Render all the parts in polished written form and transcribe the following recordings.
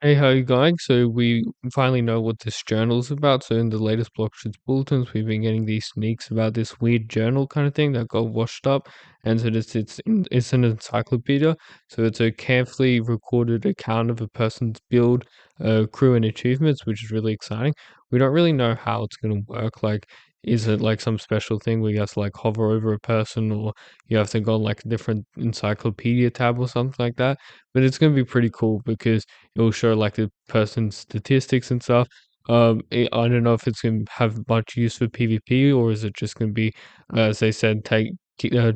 Hey, how you going? So we finally know what this journal is about. So in the latest Blockstreet bulletins, we've been getting these sneaks about this weird journal kind of thing that got washed up, and so it's an encyclopedia. So it's a carefully recorded account of a person's build, crew, and achievements, which is really exciting. We don't really know how it's going to work. Like, is it like some special thing where you have to like hover over a person, or you have to go on like a different encyclopedia tab or something like that? But it's going to be pretty cool because it will show like the person's statistics and stuff. I don't know if it's gonna have much use for PvP, or is it just gonna be, as they said,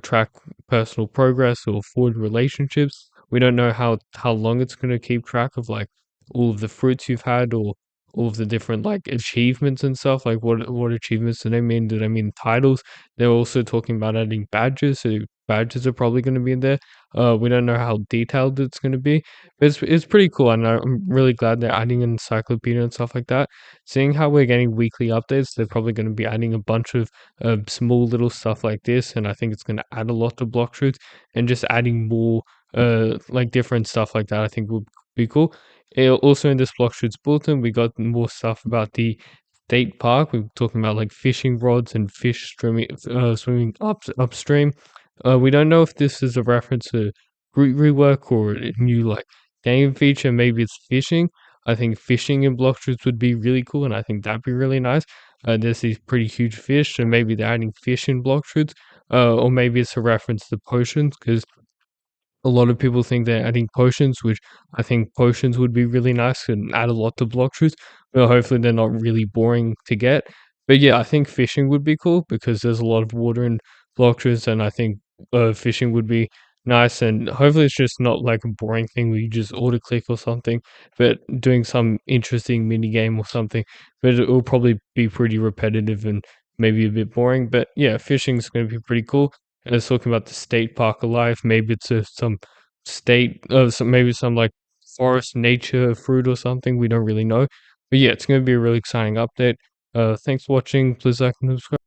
track personal progress or forward relationships. We don't know how long it's gonna keep track of like all of the fruits you've had, or all of the different like achievements and stuff. Like what achievements do they mean? Do they mean titles? They're also talking about adding badges, so badges are probably gonna be in there. We don't know how detailed it's gonna be. It's pretty cool, and I'm really glad they're adding an encyclopedia and stuff like that. Seeing how we're getting weekly updates, they're probably going to be adding a bunch of small little stuff like this, and I think it's going to add a lot to block truth, and just adding more like different stuff like that. I think would be cool. Also in this block truths bulletin, we got more stuff about the state park. We're talking about like fishing rods and swimming upstream. We don't know if this is a reference to route rework or a new like game feature. Maybe it's fishing. I think fishing in block shoots would be really cool, and I think that'd be really nice. There's these pretty huge fish, so maybe they're adding fish in block shoots, or maybe it's a reference to potions because a lot of people think they're adding potions, which I think potions would be really nice and add a lot to block shoots. Well, hopefully they're not really boring to get. But yeah, I think fishing would be cool because there's a lot of water in block shoots, and I think fishing would be nice. And hopefully it's just not like a boring thing where you just auto click or something, but doing some interesting mini game or something. But it will probably be pretty repetitive and maybe a bit boring. But yeah, fishing is going to be pretty cool, and it's talking about the state park alive. Maybe it's some state, maybe some like forest nature fruit or something. We don't really know, but yeah, it's going to be a really exciting update. Thanks for watching. Please like and subscribe.